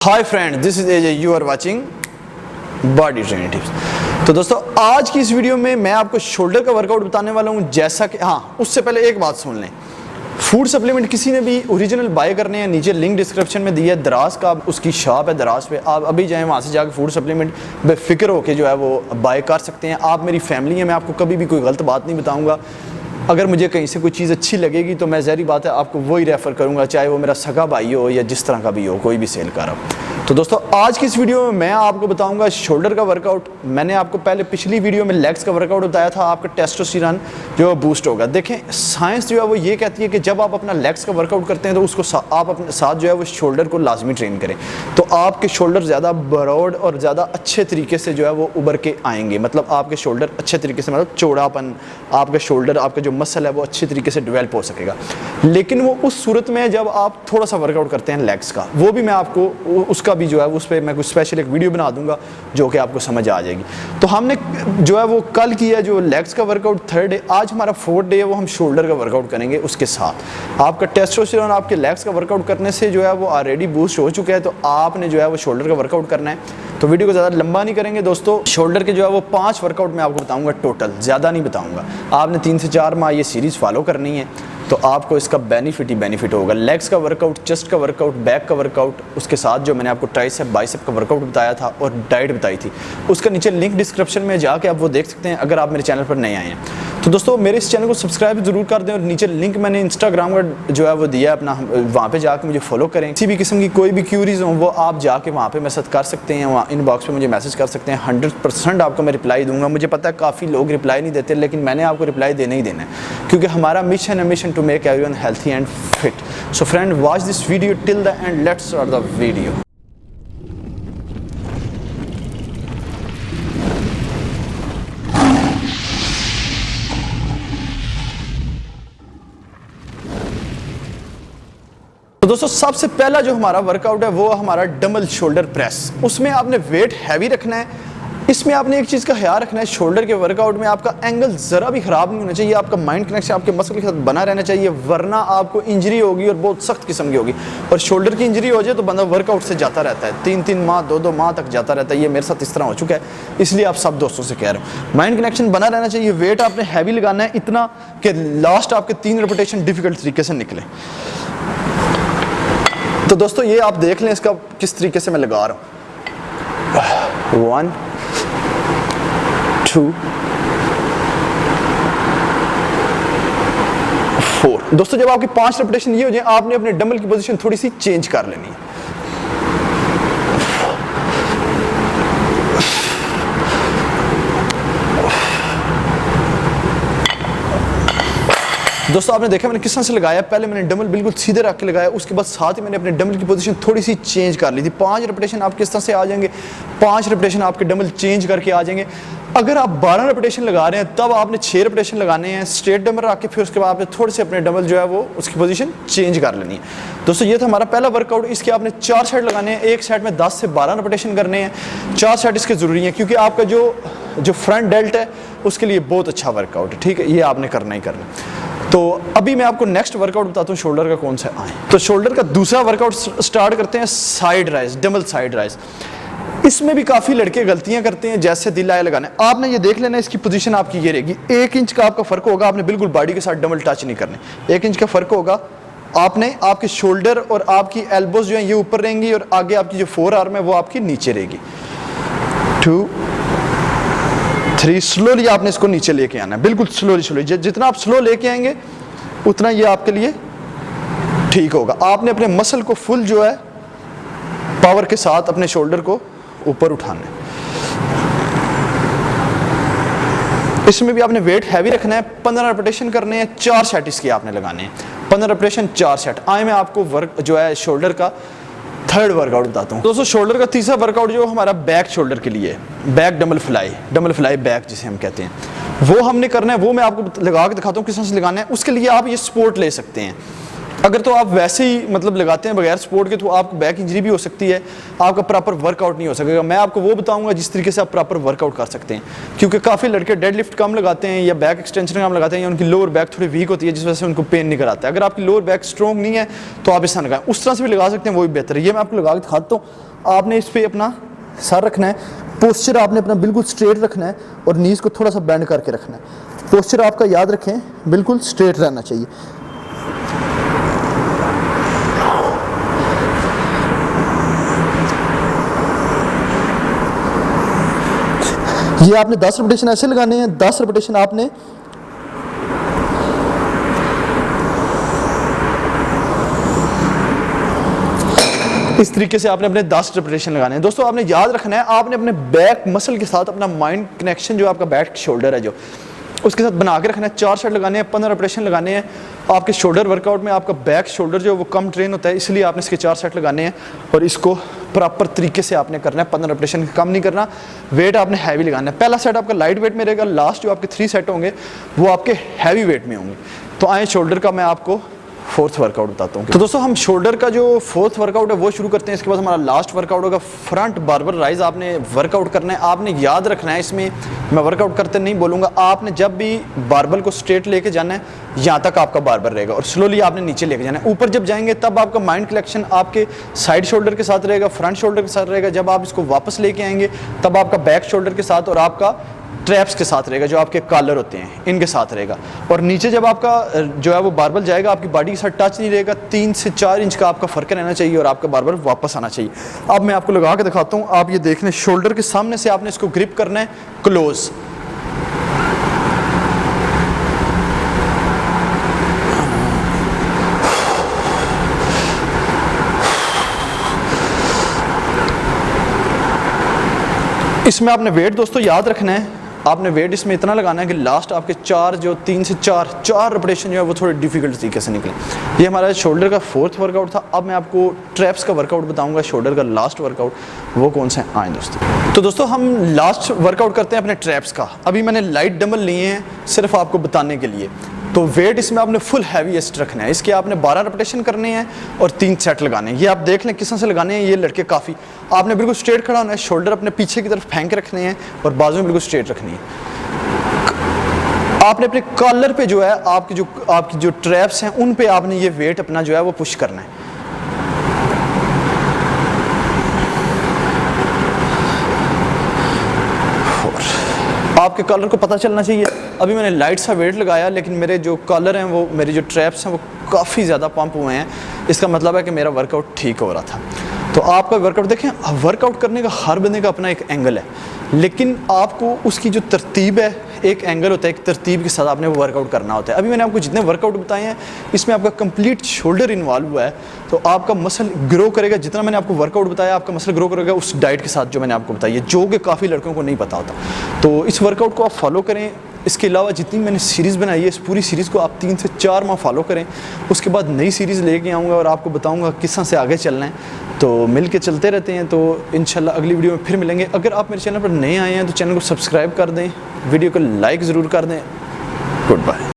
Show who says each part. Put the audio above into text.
Speaker 1: Hi friend, this is AJ, you are watching body training tips. तो दोस्तों, आज की इस वीडियो में मैं आपको शोल्डर का वर्कआउट बताने वाला हूं। जैसा कि उससे पहले एक बात सुन लें। फूड सप्लीमेंट किसी ने भी ओरिजिनल बाय करने हैं, नीचे लिंक डिस्क्रिप्शन में दिया है। दराज का उसकी शॉप है, दराज पे आप अभी जाएं, वहाँ से जाकर फूड सप्लीमेंट बेफिक्र होकर जो है वो बाय कर सकते हैं। आप मेरी फैमिली है, मैं आपको कभी भी कोई गलत बात नहीं बताऊँगा। अगर मुझे कहीं से कोई चीज़ अच्छी लगेगी तो मैं ज़ाहिर बात है आपको वही रेफ़र करूँगा, चाहे वो मेरा सगा भाई हो या जिस तरह का भी हो, कोई भी सेल कर रहा हो। तो दोस्तों, आज की इस वीडियो में मैं आपको बताऊंगा शोल्डर का वर्कआउट। मैंने आपको पहले पिछली वीडियो में लेग्स का वर्कआउट बताया था, आपका टेस्टोस्टेरोन जो है बूस्ट होगा। देखें, साइंस जो है वो ये कहती है कि जब आप अपना लेग्स का वर्कआउट करते हैं तो उसको आप अपने साथ जो है वो शोल्डर को लाजमी ट्रेन करें, तो आपके शोल्डर ज़्यादा ब्रॉड और ज़्यादा अच्छे तरीके से जो है वो उभर के आएंगे। मतलब आपके शोल्डर अच्छे तरीके से, मतलब चौड़ापन, आपका शोल्डर, आपका जो मसल है वो अच्छे तरीके से डेवलप हो सकेगा। लेकिन वो उस सूरत में जब आप थोड़ा सा वर्कआउट करते हैं लेग्स का, वो भी मैं आपको उसका भी जो है उस पर मैं कुछ स्पेशल एक वीडियो बना दूंगा जो कि आपको समझ आ जाएगी। तो हमने जो है वो कल किया जो लेग्स का वर्कआउट, थर्ड डे। आज हमारा फोर्थ डे है, वो हम शोल्डर का वर्कआउट करेंगे। उसके साथ आपका टेस्टोस्टेरोन आपके लेग्स का वर्कआउट करने से जो है वो ऑलरेडी बूस्ट हो चुका है, तो आपने जो है वो शोल्डर का वर्कआउट करना है। तो वीडियो को ज़्यादा लंबा नहीं करेंगे दोस्तों। शोल्डर के जो है वो 5 वर्कआउट मैं आपको बताऊंगा टोटल, ज़्यादा नहीं बताऊंगा। आपने 3 से 4 माह ये सीरीज़ फॉलो करनी है, तो आपको इसका बेनिफिट ही बेनिफिट होगा। लेग्स का वर्कआउट, चेस्ट का वर्कआउट, बैक का वर्कआउट, उसके साथ जो मैंने आपको ट्राइसेप बाइसेप का वर्कआउट बताया था और डाइट बताई थी, उसका नीचे लिंक डिस्क्रिप्शन में जाके आप वो देख सकते हैं, अगर आप मेरे चैनल पर नए आए हैं। तो दोस्तों, मेरे इस चैनल को सब्सक्राइब जरूर कर दें और नीचे लिंक मैंने इंस्टाग्राम का जो है वो दिया है अपना, वहाँ पे जाके मुझे फॉलो करें। किसी भी किस्म की कोई भी क्यूरीज हो वो आप जाके वहाँ पे मैसेज कर सकते हैं, वहाँ इनबॉक्स पे मुझे मैसेज कर सकते हैं। 100% आपको मैं रिप्लाई दूंगा। मुझे पता है काफ़ी लोग रिप्लाई नहीं देते, लेकिन मैंने आपको रिप्लाई देना ही देना है, क्योंकि हमारा मिशन है, mission to make everyone healthy and fit. So friend, watch this video till the end, let's start the video. तो दोस्तों, सबसे पहला जो हमारा वर्कआउट है वो हमारा डबल शोल्डर प्रेस। उसमें आपने वेट हैवी रखना है। इसमें आपने एक चीज़ का ख्याल रखना है, शोल्डर के वर्कआउट में आपका एंगल ज़रा भी ख़राब नहीं होना चाहिए। आपका माइंड कनेक्शन आपके मसल के साथ बना रहना चाहिए, वरना आपको इंजरी होगी और बहुत सख्त किस्म की होगी। और शोल्डर की इंजरी हो जाए तो बंदा वर्कआउट से जाता रहता है, 3-3 माह 2-2 माह तक जाता रहता है। ये मेरे साथ इस तरह हो चुका है, इसलिए आप सब दोस्तों से कह रहा हूँ, माइंड कनेक्शन बना रहना चाहिए। वेट आपने हैवी लगाना है, इतना कि लास्ट आपके 3 रेपिटेशन डिफिकल्ट तरीके से निकले। तो दोस्तों, ये आप देख लें इसका किस तरीके से मैं लगा रहा हूँ। 1 2 4। दोस्तों, जब आपकी 5 रेपिटेशन ये हो जाए, आपने अपने डंबल की पोजीशन थोड़ी सी चेंज कर लेनी है। दोस्तों, आपने देखा मैंने किस तरह से लगाया। पहले मैंने डंबल बिल्कुल सीधे रख के लगाया, उसके बाद साथ ही मैंने अपने डंबल की पोजीशन थोड़ी सी चेंज कर ली थी। 5 रेपिटेशन आप किस तरह से आ जाएंगे, 5 रेपिटेशन आपके डंबल चेंज करके आ जाएंगे। अगर आप 12 रेपिटेशन लगा रहे हैं, तब आपने 6 रेपिटेशन लगाने हैं स्ट्रेट डंबल रख के, फिर उसके बाद आपने थोड़े से अपने डंबल जो है वो उसकी पोजीशन चेंज कर लेनी है। दोस्तों, ये था हमारा पहला वर्कआउट। इसके आपने 4 सेट लगाने हैं, एक सेट में 10 से 12 रेपिटेशन करने हैं। 4 सेट इसके ज़रूरी हैं, क्योंकि आपका जो फ्रंट डेल्ट है उसके लिए बहुत अच्छा वर्कआउट है। ठीक है, ये आपने करना ही करना। तो अभी मैं आपको नेक्स्ट वर्कआउट बताता हूँ शोल्डर का कौन सा आए। तो शोल्डर का दूसरा वर्कआउट स्टार्ट करते हैं side rise, double side rise. इसमें भी काफ़ी लड़के गलतियां करते हैं, जैसे दिल आए लगाने। आपने ये देख लेना, इसकी पोजीशन आपकी ये रहेगी। 1 इंच का आपका फ़र्क होगा, आपने बिल्कुल बॉडी के साथ डबल टच नहीं करने। 1 इंच का फ़र्क होगा। आपने आपके शोल्डर और आपकी एल्बोज जो है ये ऊपर रहेंगी, और आगे आपकी जो 4 आर्म है वो आपकी नीचे रहेगी। 2 3 स्लोली आपने इसको नीचे लेके आना है, बिल्कुल स्लोली। जितना आप स्लो लेके आएंगे उतना ये आपके लिए ठीक होगा। आपने अपने मसल को फुल जो है पावर के साथ अपने शोल्डर को ऊपर उठाना है। इसमें भी आपने वेट हैवी रखना है। 15 रेपिटेशन करने हैं, 4 सेट इसके आपने लगाने हैं। 15 रेपिटेशन 4 सेट। आए मैं आपको वर्क जो है शोल्डर का थर्ड वर्कआउट बताता हूँ। दोस्तों, शोल्डर का तीसरा वर्कआउट जो हमारा बैक शोल्डर के लिए है, बैक डबल फ्लाई बैक जिसे हम कहते हैं, वो हमने करना है। वो मैं आपको लगा के दिखाता हूँ किस तरह से लगाना है। उसके लिए आप ये सपोर्ट ले सकते हैं। अगर तो आप वैसे ही मतलब लगाते हैं बगैर सपोर्ट के, तो आपको बैक इंजरी भी हो सकती है, आपका प्रॉपर वर्कआउट नहीं हो सकेगा। मैं आपको वो बताऊंगा जिस तरीके से आप प्रॉपर वर्कआउट कर सकते हैं, क्योंकि काफ़ी लड़के डेड लिफ्ट कम लगाते हैं या बैक एक्सटेंशन कम लगाते हैं, या उनकी लोअर बैक थोड़ी वीक होती है जिस वजह से उनको पेन नहीं कराता है। अगर आपकी लोअर बैक स्ट्रॉन्ग नहीं है तो आप इस तरह लगाएं, उस तरह से भी लगा सकते हैं, वो भी बेहतर है। ये मैं आपको लगा के दिखाता हूँ। आपने इस पर अपना सर रखना है, पोस्चर आपने अपना बिल्कुल स्ट्रेट रखना है और नीज़ को थोड़ा सा बेंड करके रखना है। पोस्चर आपका याद रखें बिल्कुल स्ट्रेट रहना चाहिए। ये आपने 10 रेपिटेशन ऐसे लगाने हैं, 10 रेपिटेशन आपने इस तरीके से आपने अपने 10 रेपिटेशन लगाने हैं। दोस्तों आपने याद रखना है, आपने अपने बैक मसल के साथ अपना माइंड कनेक्शन जो आपका बैक शोल्डर है जो उसके साथ बना के रखना है। 4 सेट लगाने हैं, 15 रेपिटेशन लगाने हैं। आपके शोल्डर वर्कआउट में आपका बैक शोल्डर जो वो कम ट्रेन होता है, इसलिए आपने इसके 4 सेट लगाने हैं और इसको प्रॉपर तरीके से आपने करना है। 15 रेपिटेशन कम नहीं करना, वेट आपने हैवी लगाना है। पहला सेट आपका लाइट वेट में रहेगा, लास्ट जो आपके 3 सेट होंगे वो आपके हैवी वेट में होंगे। तो आए शोल्डर का मैं आपको 4th वर्कआउट बताता हूँ। तो दोस्तों हम शोल्डर का जो 4th वर्कआउट है वो शुरू करते हैं। इसके बाद हमारा लास्ट वर्कआउट होगा फ्रंट बारबल राइज। आपने वर्कआउट करना है, आपने याद रखना है, इसमें मैं वर्कआउट करते नहीं बोलूँगा, आपने जब भी बारबल को स्ट्रेट लेके जाना है यहाँ तक आपका बारबल रहेगा और स्लोली आपने नीचे लेके जाना है। ऊपर जब जाएंगे तब आपका माइंड कलेक्शन आपके साइड शोल्डर के साथ रहेगा, फ्रंट शोल्डर के साथ रहेगा। जब आप इसको वापस लेके आएंगे तब आपका बैक शोल्डर के साथ और आपका ट्रैप्स के साथ रहेगा, जो आपके कॉलर होते हैं इनके साथ रहेगा। और नीचे जब आपका जो है वो बारबल जाएगा आपकी बॉडी के साथ टच नहीं रहेगा। 3 से 4 इंच का आपका फर्क रहना चाहिए और आपका बारबल वापस आना चाहिए। अब मैं आपको लगा के दिखाता हूँ। आप ये देख लें, शोल्डर के सामने से आपने इसको ग्रिप करना है क्लोज। इसमें आपने वेट दोस्तों याद रखना है, आपने वेट इसमें इतना लगाना है कि लास्ट आपके 3 से 4 रेपिटेशन जो है वो थोड़े डिफिकल्ट तरीके से निकले। ये हमारा शोल्डर का 4th वर्कआउट था। अब मैं आपको ट्रैप्स का वर्कआउट बताऊंगा, शोल्डर का लास्ट वर्कआउट वो कौन सा है। आए दोस्तों, तो दोस्तों हम लास्ट वर्कआउट करते हैं अपने ट्रैप्स का। अभी मैंने लाइट डंबल लिए हैं सिर्फ आपको बताने के लिए। तो वेट इसमें आपने फुल हैवीएस्ट रखना है। इसके आपने 12 रेपिटेशन करने हैं और 3 सेट लगाने हैं। ये आप देख लें किस तरह से लगाने हैं। ये लड़के काफ़ी आपने बिल्कुल स्ट्रेट खड़ा होना है, शोल्डर अपने पीछे की तरफ फेंक रखने हैं और बाजू बिल्कुल स्ट्रेट रखनी है। आपने अपने कॉलर पे जो है आपकी जो ट्रैप्स हैं उन पे आपने ये वेट अपना जो है वो पुश करना है। आपके कॉलर को पता चलना चाहिए। अभी मैंने लाइट सा वेट लगाया लेकिन मेरे जो कॉलर हैं वो मेरी जो ट्रैप्स हैं वो काफ़ी ज़्यादा पंप हुए हैं। इसका मतलब है कि मेरा वर्कआउट ठीक हो रहा था। तो आपका वर्कआउट देखें, वर्कआउट करने का हर बंदे का अपना एक एंगल है, लेकिन आपको उसकी जो तरतीब है, एक एंगल होता है, एक तरतीब के साथ आपने वो वर्कआउट करना होता है। अभी मैंने आपको जितने वर्कआउट बताए हैं इसमें आपका कंप्लीट शोल्डर इन्वॉल्व हुआ है, तो आपका मसल ग्रो करेगा। जितना मैंने आपको वर्कआउट बताया आपका मसल ग्रो करेगा उस डाइट के साथ जो मैंने आपको बताई है, जो कि काफ़ी लड़कों को नहीं पता होता। तो इस वर्कआउट को आप फॉलो करें। इसके अलावा जितनी मैंने सीरीज़ बनाई है इस पूरी सीरीज़ को आप 3 से 4 माह फॉलो करें। उसके बाद नई सीरीज़ लेके आऊँगा और आपको बताऊँगा किस तरह से आगे चलना है। तो मिल के चलते रहते हैं। तो इंशाल्लाह अगली वीडियो में फिर मिलेंगे। अगर आप मेरे चैनल पर नए आए हैं तो चैनल को सब्सक्राइब कर दें, वीडियो को लाइक ज़रूर कर दें। Good bye.